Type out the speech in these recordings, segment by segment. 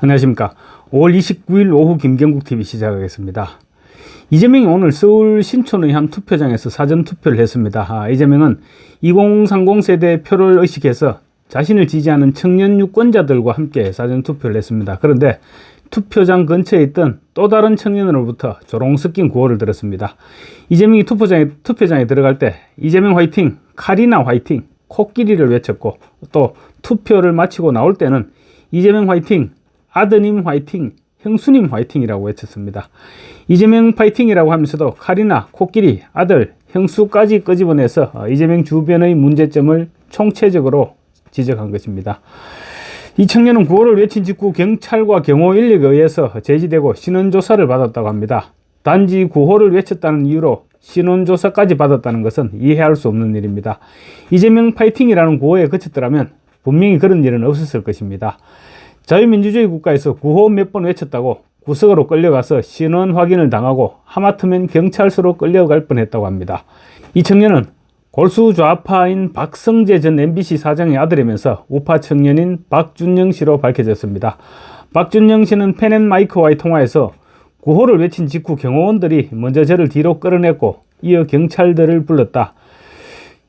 안녕하십니까. 5월 29일 오후 김경국TV 시작하겠습니다. 이재명이 오늘 서울 신촌의 한 투표장에서 사전투표를 했습니다. 이재명은 2030 세대 표를 의식해서 자신을 지지하는 청년 유권자들과 함께 사전투표를 했습니다. 그런데 투표장 근처에 있던 또 다른 청년으로부터 조롱 섞인 구호를 들었습니다. 이재명이 투표장에 들어갈 때 이재명 화이팅, 카리나 화이팅, 코끼리를 외쳤고, 또 투표를 마치고 나올 때는 이재명 화이팅, 아드님 화이팅, 형수님 화이팅이라고 외쳤습니다. 이재명 파이팅이라고 하면서도 카리나, 코끼리, 아들, 형수까지 끄집어내서 이재명 주변의 문제점을 총체적으로 지적한 것입니다. 이 청년은 구호를 외친 직후 경찰과 경호 인력에 의해서 제지되고 신원조사를 받았다고 합니다. 단지 구호를 외쳤다는 이유로 신원조사까지 받았다는 것은 이해할 수 없는 일입니다. 이재명 파이팅이라는 구호에 그쳤더라면 분명히 그런 일은 없었을 것입니다. 자유민주주의 국가에서 구호 몇 번 외쳤다고 구석으로 끌려가서 신원 확인을 당하고 하마터면 경찰서로 끌려갈 뻔했다고 합니다. 이 청년은 골수 좌파인 박성재 전 MBC 사장의 아들이면서 우파 청년인 박준영 씨로 밝혀졌습니다. 박준영 씨는 펜앤마이크와의 통화에서 구호를 외친 직후 경호원들이 먼저 저를 뒤로 끌어냈고 이어 경찰들을 불렀다.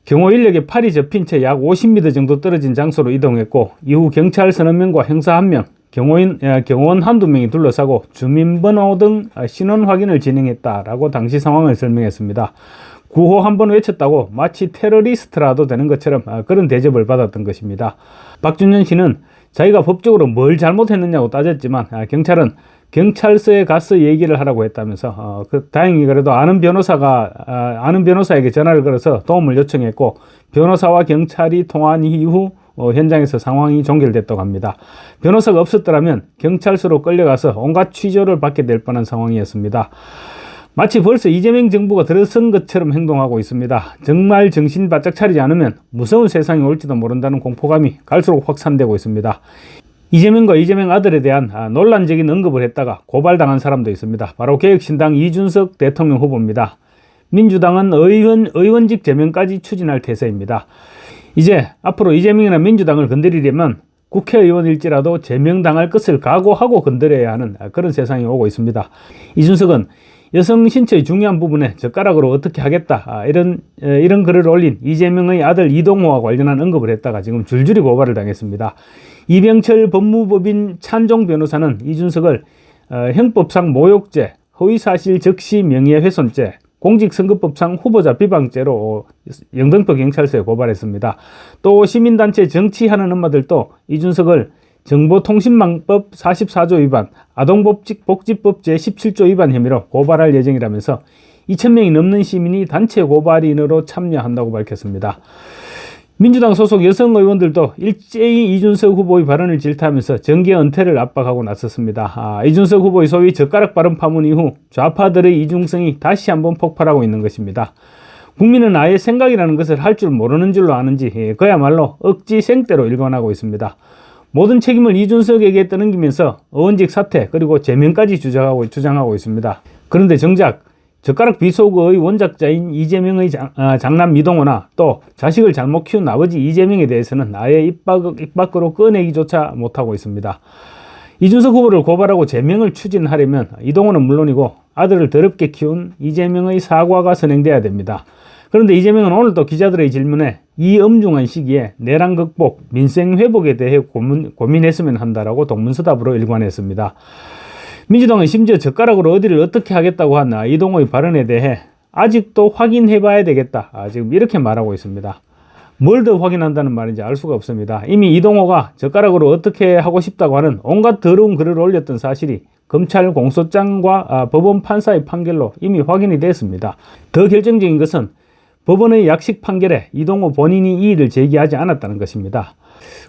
경호 인력의 팔이 접힌 채 약 50m 정도 떨어진 장소로 이동했고 이후 경찰 서너 명과 형사 1명, 경호원 한두 명이 둘러싸고 주민번호 등 신원 확인을 진행했다라고 당시 상황을 설명했습니다. 구호 한 번 외쳤다고 마치 테러리스트라도 되는 것처럼 그런 대접을 받았던 것입니다. 박준현 씨는 자기가 법적으로 뭘 잘못했느냐고 따졌지만 경찰은 경찰서에 가서 얘기를 하라고 했다면서 다행히 그래도 아는 변호사에게 전화를 걸어서 도움을 요청했고 변호사와 경찰이 통화한 이후 현장에서 상황이 종결됐다고 합니다. 변호사가 없었더라면 경찰서로 끌려가서 온갖 취조를 받게 될 뻔한 상황이었습니다. 마치 벌써 이재명 정부가 들어선 것처럼 행동하고 있습니다. 정말 정신 바짝 차리지 않으면 무서운 세상이 올지도 모른다는 공포감이 갈수록 확산되고 있습니다. 이재명과 이재명 아들에 대한 논란적인 언급을 했다가 고발당한 사람도 있습니다. 바로 개혁신당 이준석 대통령 후보입니다. 민주당은 의원직 제명까지 추진할 태세입니다. 이제 앞으로 이재명이나 민주당을 건드리려면 국회의원일지라도 제명당할 것을 각오하고 건드려야 하는 그런 세상이 오고 있습니다. 이준석은 여성 신체의 중요한 부분에 젓가락으로 어떻게 하겠다 이런 글을 올린 이재명의 아들 이동호와 관련한 언급을 했다가 지금 줄줄이 고발을 당했습니다. 이병철 법무법인 찬종 변호사는 이준석을 형법상 모욕죄, 허위사실 적시 명예훼손죄, 공직선거법상 후보자 비방죄로 영등포 경찰서에 고발했습니다. 또 시민단체 정치하는 엄마들도 이준석을 정보통신망법 44조 위반, 아동복지법 제17조 위반 혐의로 고발할 예정이라면서 2,000명이 넘는 시민이 단체 고발인으로 참여한다고 밝혔습니다. 민주당 소속 여성 의원들도 일제히 이준석 후보의 발언을 질타하면서 정계 은퇴를 압박하고 나섰습니다. 이준석 후보의 소위 젓가락 발언 파문 이후 좌파들의 이중성이 다시 한번 폭발하고 있는 것입니다. 국민은 아예 생각이라는 것을 할 줄 모르는 줄로 아는지 그야말로 억지 생떼로 일관하고 있습니다. 모든 책임을 이준석에게 떠넘기면서 의원직 사퇴 그리고 제명까지 주장하고 있습니다. 그런데 정작 젓가락 비속어의 원작자인 이재명의 장남 이동호나 또 자식을 잘못 키운 아버지 이재명에 대해서는 아예 입 밖으로 꺼내기조차 못하고 있습니다. 이준석 후보를 고발하고 제명을 추진하려면 이동호는 물론이고 아들을 더럽게 키운 이재명의 사과가 선행돼야 됩니다. 그런데 이재명은 오늘도 기자들의 질문에 이 엄중한 시기에 내란 극복, 민생 회복에 대해 고민했으면 한다라고 동문서답으로 일관했습니다. 민주당은 심지어 젓가락으로 어디를 어떻게 하겠다고 한 이동호의 발언에 대해 아직도 확인해봐야 되겠다. 지금 이렇게 말하고 있습니다. 뭘 더 확인한다는 말인지 알 수가 없습니다. 이미 이동호가 젓가락으로 어떻게 하고 싶다고 하는 온갖 더러운 글을 올렸던 사실이 검찰 공소장과 법원 판사의 판결로 이미 확인이 됐습니다. 더 결정적인 것은 법원의 약식 판결에 이동호 본인이 이의를 제기하지 않았다는 것입니다.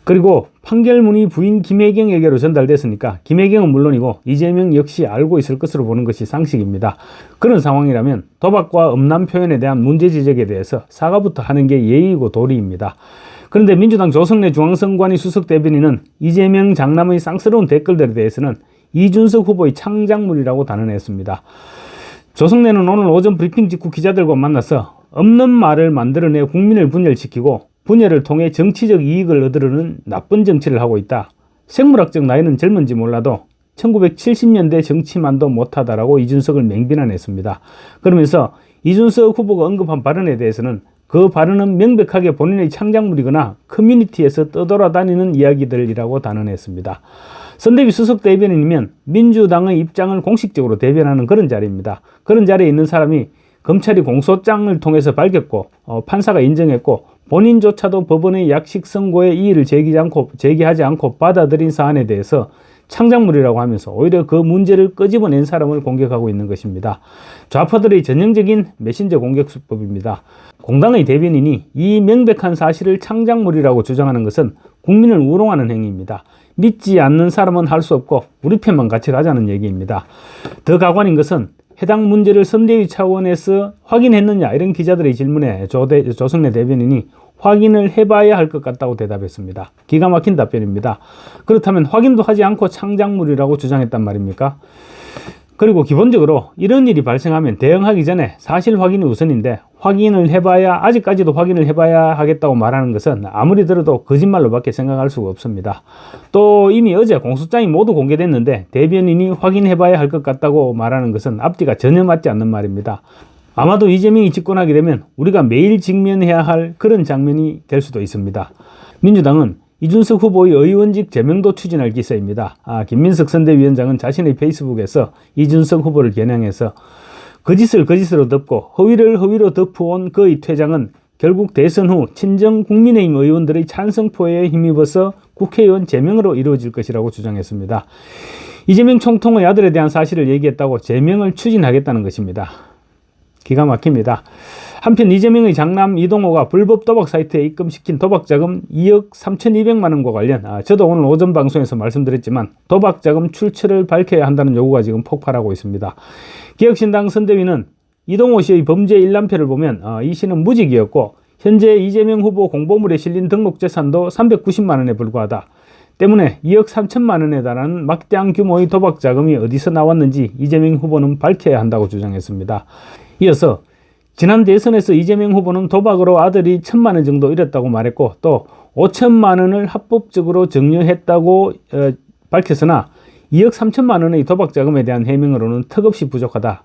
그리고 판결문이 부인 김혜경에게로 전달됐으니까 김혜경은 물론이고 이재명 역시 알고 있을 것으로 보는 것이 상식입니다. 그런 상황이라면 도박과 음란 표현에 대한 문제 지적에 대해서 사과부터 하는 게 예의이고 도리입니다. 그런데 민주당 조성래 중앙선관위 수석 대변인은 이재명 장남의 쌍스러운 댓글들에 대해서는 이준석 후보의 창작물이라고 단언했습니다. 조성래는 오늘 오전 브리핑 직후 기자들과 만나서 없는 말을 만들어내 국민을 분열시키고 분열을 통해 정치적 이익을 얻으려는 나쁜 정치를 하고 있다. 생물학적 나이는 젊은지 몰라도 1970년대 정치만도 못하다라고 이준석을 맹비난했습니다. 그러면서 이준석 후보가 언급한 발언에 대해서는 그 발언은 명백하게 본인의 창작물이거나 커뮤니티에서 떠돌아다니는 이야기들이라고 단언했습니다. 선대위 수석 대변인이면 민주당의 입장을 공식적으로 대변하는 그런 자리입니다. 그런 자리에 있는 사람이 검찰이 공소장을 통해서 밝혔고 판사가 인정했고 본인조차도 법원의 약식 선고에 이의를 제기하지 않고 받아들인 사안에 대해서 창작물이라고 하면서 오히려 그 문제를 끄집어낸 사람을 공격하고 있는 것입니다. 좌파들의 전형적인 메신저 공격 수법입니다. 공당의 대변인이 이 명백한 사실을 창작물이라고 주장하는 것은 국민을 우롱하는 행위입니다. 믿지 않는 사람은 할 수 없고 우리 편만 같이 가자는 얘기입니다. 더 가관인 것은 해당 문제를 선대위 차원에서 확인했느냐 이런 기자들의 질문에 조성래 대변인이 확인을 해봐야 할 것 같다고 대답했습니다. 기가 막힌 답변입니다. 그렇다면 확인도 하지 않고 창작물이라고 주장했단 말입니까? 그리고 기본적으로 이런 일이 발생하면 대응하기 전에 사실 확인이 우선인데 아직까지도 확인을 해봐야 하겠다고 말하는 것은 아무리 들어도 거짓말로밖에 생각할 수가 없습니다. 또 이미 어제 공소장이 모두 공개됐는데 대변인이 확인해봐야 할 것 같다고 말하는 것은 앞뒤가 전혀 맞지 않는 말입니다. 아마도 이재명이 집권하게 되면 우리가 매일 직면해야 할 그런 장면이 될 수도 있습니다. 민주당은 이준석 후보의 의원직 제명도 추진할 기세입니다. 김민석 선대위원장은 자신의 페이스북에서 이준석 후보를 겨냥해서 거짓을 거짓으로 덮고 허위를 허위로 덮어온 그의 퇴장은 결국 대선 후 친정 국민의힘 의원들의 찬성표에 힘입어서 국회의원 제명으로 이루어질 것이라고 주장했습니다. 이재명 총통의 아들에 대한 사실을 얘기했다고 제명을 추진하겠다는 것입니다. 기가 막힙니다. 한편 이재명의 장남 이동호가 불법 도박 사이트에 입금시킨 도박자금 2억 3,200만 원과 관련 저도 오늘 오전 방송에서 말씀드렸지만 도박자금 출처를 밝혀야 한다는 요구가 지금 폭발하고 있습니다. 개혁신당 선대위는 이동호 씨의 범죄 일람표를 보면 이 씨는 무직이었고 현재 이재명 후보 공보물에 실린 등록재산도 390만 원에 불과하다. 때문에 2억 3천만 원에 달하는 막대한 규모의 도박자금이 어디서 나왔는지 이재명 후보는 밝혀야 한다고 주장했습니다. 이어서 지난 대선에서 이재명 후보는 도박으로 아들이 1,000만 원 정도 잃었다고 말했고 또 5천만 원을 합법적으로 증여했다고 밝혔으나 2억 3천만 원의 도박자금에 대한 해명으로는 턱없이 부족하다.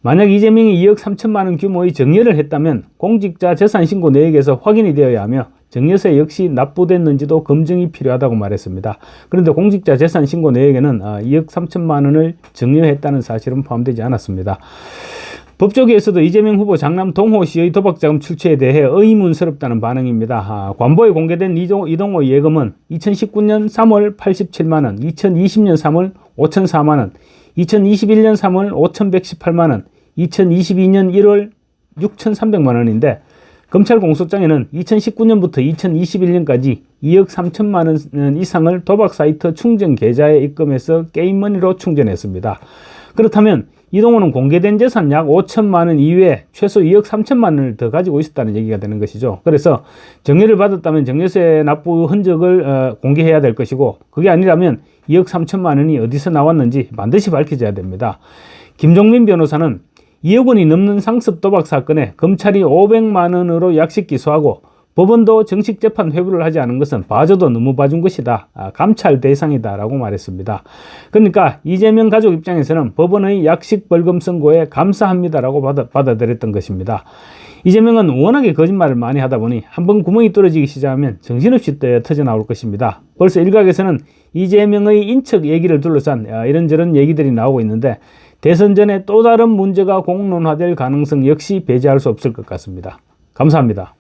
만약 이재명이 2억 3천만 원 규모의 증여를 했다면 공직자 재산신고 내역에서 확인이 되어야 하며 증여세 역시 납부됐는지도 검증이 필요하다고 말했습니다. 그런데 공직자 재산신고 내역에는 2억 3천만 원을 증여했다는 사실은 포함되지 않았습니다. 법조계에서도 이재명 후보 장남 동호 씨의 도박자금 출처에 대해 의문스럽다는 반응입니다. 관보에 공개된 이동호 예금은 2019년 3월 87만 원, 2020년 3월 5,004만 원, 2021년 3월 5,118만 원, 2022년 1월 6,300만 원인데 검찰 공소장에는 2019년부터 2021년까지 2억 3천만 원 이상을 도박 사이트 충전 계좌에 입금해서 게임머니로 충전했습니다. 그렇다면 이동호는 공개된 재산 약 5천만 원 이외에 최소 2억 3천만 원을 더 가지고 있었다는 얘기가 되는 것이죠. 그래서 증여를 받았다면 증여세 납부 흔적을 공개해야 될 것이고 그게 아니라면 2억 3천만 원이 어디서 나왔는지 반드시 밝혀져야 됩니다. 김종민 변호사는 2억 원이 넘는 상습 도박 사건에 검찰이 500만 원으로 약식 기소하고 법원도 정식 재판 회부를 하지 않은 것은 봐줘도 너무 봐준 것이다. 감찰 대상이다 라고 말했습니다. 그러니까 이재명 가족 입장에서는 법원의 약식 벌금 선고에 감사합니다라고 받아들였던 것입니다. 이재명은 워낙에 거짓말을 많이 하다 보니 한번 구멍이 뚫어지기 시작하면 정신없이 터져 나올 것입니다. 벌써 일각에서는 이재명의 인척 얘기를 둘러싼 이런저런 얘기들이 나오고 있는데 대선 전에 또 다른 문제가 공론화될 가능성 역시 배제할 수 없을 것 같습니다. 감사합니다.